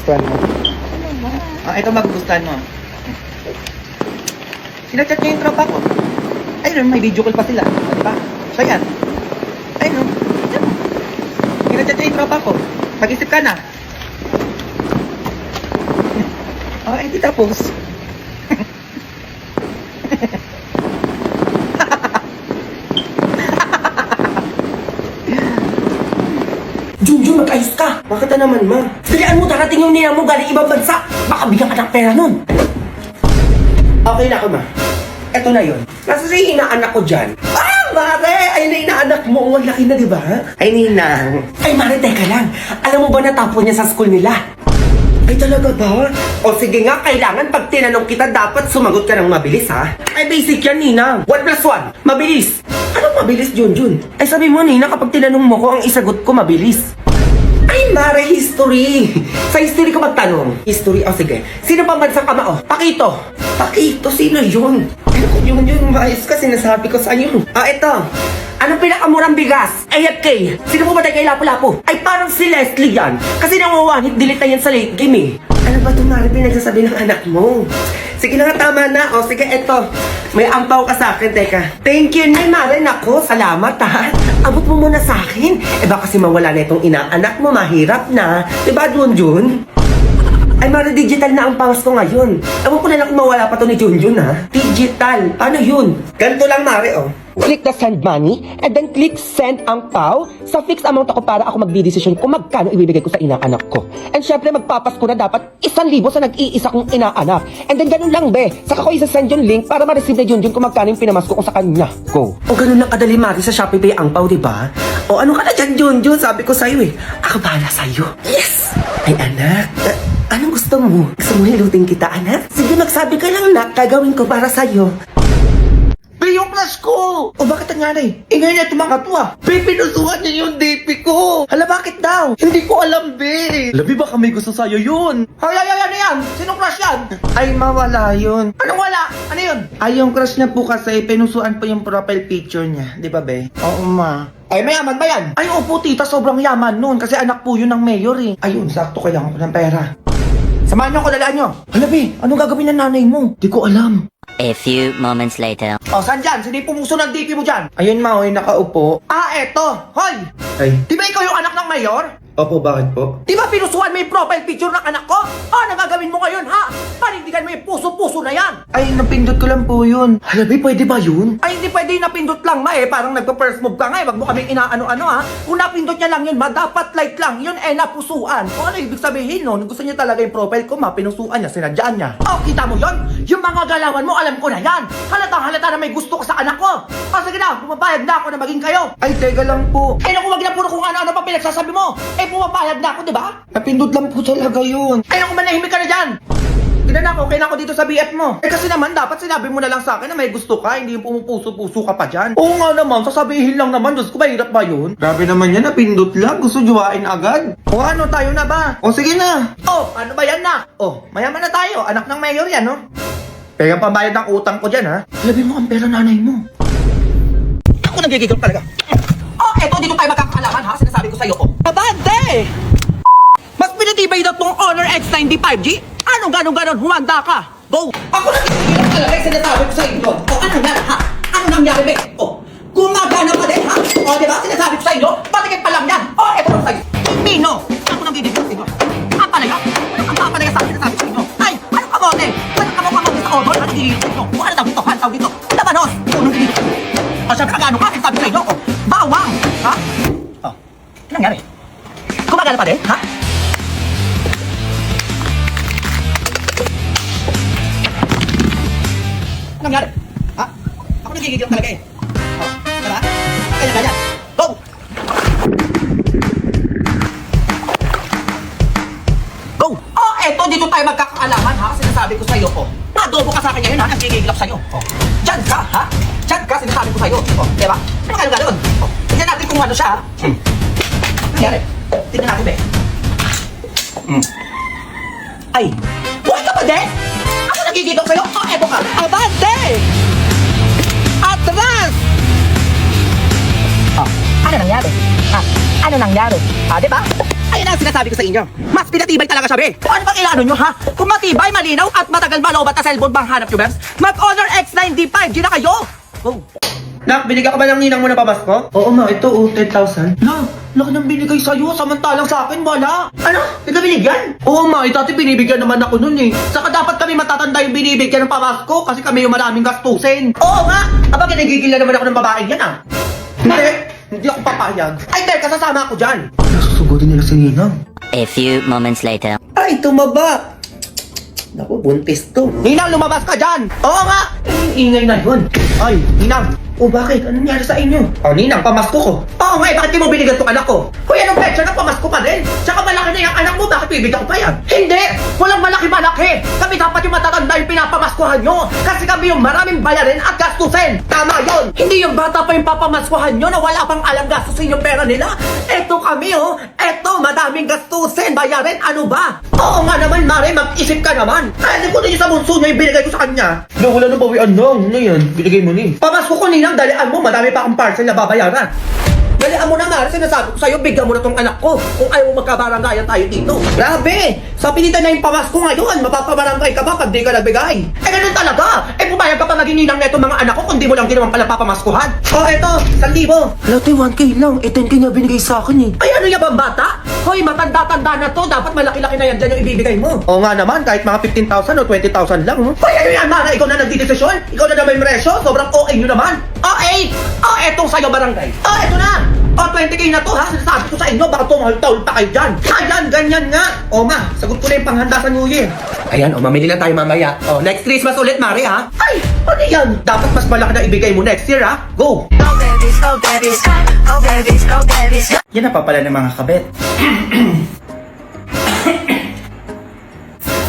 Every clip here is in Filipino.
magugustuhan mo. Ano ba? Ito magugustuhan mo. Sinachat niya yung tropa ko. Ayun, may video call pa sila. Di ba? Siya yan. Ayun. Sinachat niya yung tropa ko. Mag-isip ka na. Hindi tapos. Junjun, mag-ayos ka. Bakit na naman, ma? Dalian mo, darating yung nina mo galing ibang bansa. Baka bigyan ka ng pera nun. Okay na ako, ma. Eto na yun. Nasa si inaanak ko dyan. Mare! Ay, na inaanak mo. Ang laki na, di ba? Ay, ninang. Ay, Mare, teka lang. Alam mo ba natapon niya sa school nila? Ay, talaga ba? O sige nga, kailangan pag tinanong kita, dapat sumagot ka ng mabilis, ha? Ay, basic yan, ninang. 1+1. Mabilis. Anong mabilis, Junjun? Ay, sabi mo, ninang, kapag tinanong mo ko, ang isagot ko mabilis. Ay, Mare, history. Sa history ko magtanong. History, o sige. Sino pang bansang kamao? Pakito. Pakito, sino yun? Yun, maayos ka, sinasabi ko sa'yo. Ito. Anong pinakamurang bigas? AFK. Sino po ba tayo kay Lapu-Lapu? Ay, parang si Leslie yan. Kasi nang one-hit, delete na yan sa late game eh. Ano ba itong Mare pinagsasabi ng anak mo? Sige na nga, tama na. O sige, eto. May ampaw ka sa akin, teka. Thank you, Nay Mare. Nako, salamat ha. Abot mo muna sa akin. Baka kasi mawala na itong inaanak mo, mahirap na. Diba, Junjun? Ay, Mare, digital na ang pangas ko ngayon. Ewan ko na lang kung mawala pa to ni Junjun, ha? Digital. Paano yun? Ganito lang, Mare, oh. Click the send money, and then click send ang pao. Sa fixed amount ako para ako magdidesisyon kung magkano ibibigay ko sa inaanak ko. And syempre, magpapasko na dapat 1,000 sa nag-iisa kong inaanak. And then, ganun lang, be. Saka ko isa-send yung link para ma-receive na Junjun kung magkano yung pinamasko ko sa kanya. Go. O, ganun lang kadali, Mare, sa Shopee Pay ang pao, diba? O, ano ka na dyan, Junjun? Sabi ko sa'yo, eh. Ako bahala sa'yo. Yes! Ay, anak. Anong gusto mo? Gusto mo hilutin kita, anak? Sige, magsabi ka lang, nak. Gagawin ko para sa'yo. Be, yung plus ko! O bakit nangyari? Ngayon na tumakatwa. Be, pinusuhan niya yung DP ko. Hala, bakit daw? Hindi ko alam, be. Labi, baka may gusto sa'yo yun. Ay, ano yan? Sinong crush yan? Ay, mawala yun. Anong wala? Ano yun? Ay, yung crush niya po kasi, pinusuan po yung profile picture niya. Di ba, be? Oo, ma. Ay, mayaman ba yan? Ay, opo, tita, sobrang yaman nun. Kasi anak po yun ng mayor eh. Ayun, sakto, kailangan ko ng pera. Samahan niyo ako, dalaan niyo. Hala, be, anong gagawin ng nanay mo? Di ko alam. A few moments later. O, saan dyan? Sino yung pumuso ng DP mo dyan? Ayun, ma, oy, nakaupo. Eto. Hoy! Ay, Di ba ikaw yung anak ng mayor? opo, bakit po? Di ba pinusuan mo yung profile picture ng anak ko? Ano gagawin mo ngayon, ha? Panindigan mo yung puso-puso na yan. Ay, napindot ko lang po yun. Hala, be, pwede ba yun? Ay, hindi pwede yung napindot lang, ma, eh. Parang nagpa-first move ka nga, eh. Wag mo kaming inaano-ano, ha? Kung napindot niya lang yun, ma, dapat like lang. Yun, napusuan. O ano ibig sabihin, no? Gusto niya talaga yung profile ko, ma, pinusuan niya, sinadyaan niya. O, kita mo yun? Yung mga galawan mo, alam ko na yan. Halatang-halata na may gusto ka sa anak ko. O, sige na, pumapayag na ako na maging kayo. Ay, teka lang po. Naku, wag na puro kung ano-ano pa pinagsasabi mo. Pumapayag na ako, di ba? Napindot lang po talaga yun. Naku, manahimik ka na dyan. Tignan na ako, okay na ako dito sa BF mo. Kasi naman, dapat sinabi mo na lang sa akin na may gusto ka, hindi yung pumupuso-puso ka pa dyan. Oo nga naman, sasabihin lang naman, Diyos ko, mahirap ba yun? Grabe naman yan, napindot lang. Gusto juwain agad. O ano, tayo na ba? O, sige na. Ano ba yan na? Mayaman na tayo, anak ng mayor yan, no? Kaya pambayad ng utang ko dyan, ha? Labi mo ang pera nanay mo. Ako nagigigil talaga. Eto, dito tayo magkakalaman, ha? Sinasabi ko sa'yo, Abante! Mas pinatibay na tong Honor X95G? Anong ganon, humanda ka? Go! Ako nagigigil talaga yung sinasabi ko sa inyo. Anong nangyari, ha? Anong nangyari, be? Gumagana pa din, ha? Diba? Sinasabi ko sa inyo, patikit pa lang yan. Eto lang sa'yo. Pino! Ako nagigigil sa inyo. Ang palaya? Ang papalaya sa akin, sinasabi ko sa inyo. Ay, anong kamote? Anong kamote sa Honor? Anong nagigigil sa inyo? Ano daw dito? Ano daw dito? Labanos! Anong nagigigil sa inyo? Siyempre, kagano ka? Sinasabi ko sa inyo, bawang! Ha? Ano nangyari? Gumagana pa din, ha? Ano nangyari? Ha? Ako nagigigil talaga eh. Diba? Kanya-kanya. Go! Go! Eto, dito tayo magkakaalaman, ha? Sinasabi ko sa'yo, Madobo ka sa akin ngayon, ha? Nagigigil ako sa'yo. Diyan ka, ha? Diyan ka, sinasabi ko sa'yo. Diba? Ano ka gano'n? Tignan natin kung ano siya, ha? Ano nangyari? Tignan natin, be. Ay! Buhay ka pa, de? Ako nagigigil sa'yo? Eto ka. Abante! Atras! Ano nangyari? Ha? Ano nangyari? Di ba? Ayun ang sinasabi ko sa inyo. Mas pinatibay talaga siya, be. Kung ano bang ilano nyo, ha? Kung matibay, malinaw, at matagal malobat na cellphone bang hanap nyo, Bebs? Mag-honor X9 D5G na kayo! Oh. Nak, binigyan ka ba ng ninang mo na pamasko? Oo ma, ito 10,000. Na, laki nang binigay sa'yo, samantalang sa akin, wala. Ano? Hindi ka binigyan? Oo, ma, dati binibigyan naman ako nun eh. Saka dapat kami matatanda yung binibigyan ng pamasko kasi kami yung maraming gastusin. Oo nga! Aba, kinagigil na naman ako ng babaeng yan ah. Hindi ako papayag. Ay, teka, sasama ako dyan. Nasusugodin nila si Ninang. A few moments later. Ay, tumaba! Naku, buntis to. Ninang, lumabas ka dyan! Oo nga! Ingay na yun. Ay, Ninang. O bakit? Anong nangyari sa inyo? Oh, Ninang, pamasko ko. Oo nga, bakit di mo binigyan tong anak ko? Kuya, anong petsa na pamasko pa rin? Tsaka malaki na yung anak mo, bakit bibigyan ko pa yan? Hindi! Walang malaki-malaki! Kami dapat yung matatanda yung pinapamaskuhan nyo! Kasi kami yung maraming bayarin at gastusin! Tama yon! Hindi yung bata pa yung papamaskuhan nyo na wala pang alam gastusin yung pera nila! Eto kami oh! Eto, madaming gastusin, bayarin, ano ba? Oo nga naman, Mare, mag-isip ka naman! Kaya ko din sa bunso niya yung binigay ko sa kanya! Na wala na bawian lang. Ano yan? Binigay mo ni. Pamasko ko Ninang, dalian mo, madami pa akong parcel na babayaran. Dalian mo na nga, sinasabi ko sa'yo, bigyan mo na tong anak ko. Kung ayaw mo magkabaranggayan tayo dito. Grabe! Sa pilitan na yung pamasko ngayon, mapapabarangay ka ba pag di ka nagbigay? Eh ganun talaga! Eh pumayag ka pa maging ninang neto mga anak ko kung di mo lang ginawan pala papamaskuhan. O eto, 1,000. Lati, 1K lang. 10K na binigay sa akin eh. Ay ano yan bang bata? Hoy, matanda-tanda na to, dapat malaki-laki na yan dyan yung ibibigay mo. Oo nga naman, kahit mga 15,000 o 20,000 lang. Hoy, ano yan, Mara? Ikaw na nagdidesisyon? Ikaw na naman yung resyo? Sobrang OA nyo naman. OA! O, etong sa'yo barangay. O, eto na! O, 20K na to ha, sinasabi ko sa inyo, baka tumahol-tahol pa kayo dyan. Ayan, ganyan nga. O ma, sagot ko na yung panghanda sa New Year. Ayan, o, mamili lang tayo mamaya. O, next Christmas ulit, Mari ha? Ay, ano yan? Dapat mas malaki na ibigay mo next year ha? Go! Yan na pa pala ng mga kabet.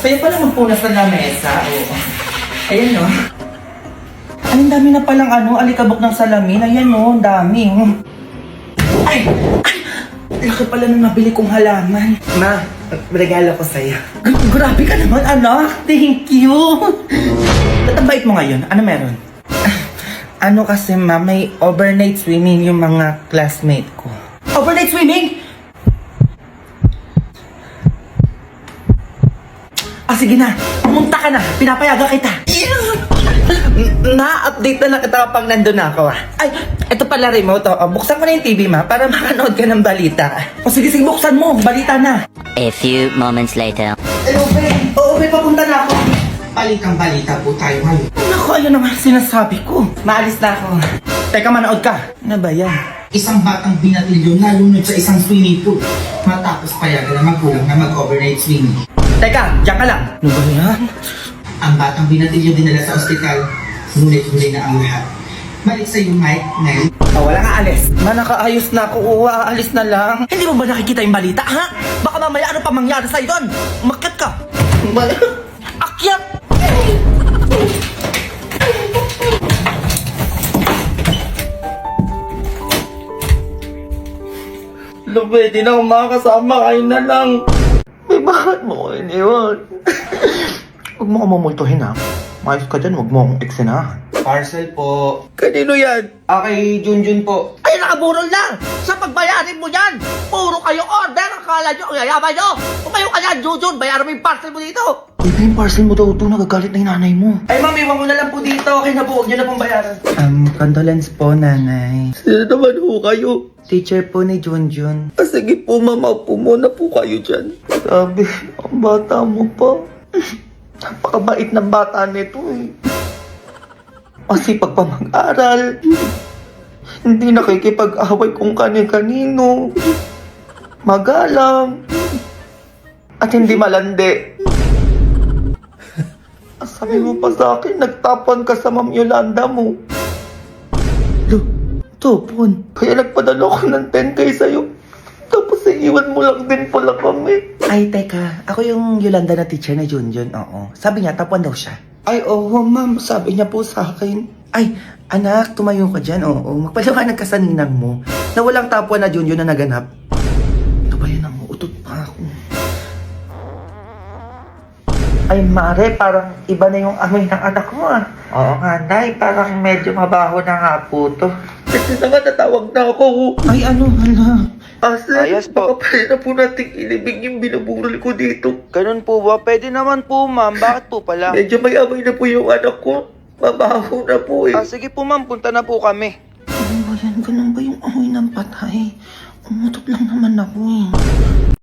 Kaya pala magpunas na lamesa. Oo. Ayan no. Ang dami na palang alikabok ng salamin. Ayan no, ang dami. Ay! Laki pala nung nabili kong halaman. Ma, regalo ko sa'yo. Grabe ka naman, anak. Thank you. Tatabait mo ngayon. Ano meron? Ano kasi ma, may overnight swimming yung mga classmate ko. Overnight swimming? Sige na, pumunta ka na, pinapayagan kita. Na-update na kita kapag nandun na ako ah. Ay, Ito pala remote oh. Buksan mo na yung TV ma para makanood ka ng balita. sige, buksan mo, balita na. A few moments later. Hello, Be. Oo, Be, papunta na ako. Balitang balita po tayo ngayon. Naku, ayun naman sinasabi ko. Maalis na ako. Teka, manood ka. Ano ba yan? Isang batang binatilyo nalunod sa isang swimming pool matapos payagan ng magulang na mag-overnight swimming. Teka, diyan ka lang. Ano ba yan? Ang batang binatilyo dinala sa ospital, ngunit huli na ang lahat. Balik sa iyo, Mike, Nel. Wala nga alis. Ma, nakaayos na ako. Aalis na lang. Hindi mo ba nakikita yung balita, ha? Baka mamaya ano pa mangyari sa'yo doon? Umakyat ka. Akyat! Lo, pwede na akong makakasama. Kayo na lang. Bakit mo ko iniwan? Huwag mo ko mamultuhin ha. Mayos ka dyan, huwag mo akong eksena. Parcel po. Kanino yan? Kay Junjun po. Ay, nakaburol na! Sa pagbayarin mo yan! Puro kayo order! Akala nyo, ang yayaman nyo! Tumayo ka yan, Jujun! Bayaran mo yung parcel mo dito! Ito yung parcel mo daw ito. Nagagalit na yung nanay mo. Ay, ma'am, iwan ko na lang po dito. Okay na po. Huwag nyo na pong bayaran. Condolence po, nanay. Sino naman po kayo? Teacher po ni Junjun. Sige po, mama. Po muna po kayo dyan. Sabi, ang bata mo pa. Napakabait ng bata nito eh. Masipag pa mag-aral. Hindi nakikipag-away kung kani-kanino. Magalang. At hindi malandi. Sabi mo pa sa akin, nagtapon ka sa Ma'am Yolanda mo. Tapon? Kaya nagpadala ko ng 10K sa'yo. Tapos iiwan mo lang din pala kami. Ay, teka. Ako yung Yolanda na teacher ni Junjun, oo. Sabi niya, tapuan daw siya. Ay, oo, ma'am. Sabi niya po sa akin. Ay, anak, tumayo ka dyan, oo. Magpaliwanag ka sa ninang mo na walang tapuan na Junjun na naganap. Ito ba yan ang utot pa ako? Ay, Mare, parang iba na yung amoy ng anak mo ah. Oo nga, Nay. Parang medyo mabaho na nga po to. Ito na nga, natawag na ako. Ay, ano, hala. Sir, Yes po. baka pwede na po nating ilibig yung binaburol ko dito. Ganun po ba? Pwede naman po, ma'am. Bakit po pala? Medyo may amoy na po yung anak ko. Mabaho na po eh. Sige po, ma'am. Punta na po kami. Ano ba yan? Ganun ba yung amoy ng patay? Umutot lang naman ako eh.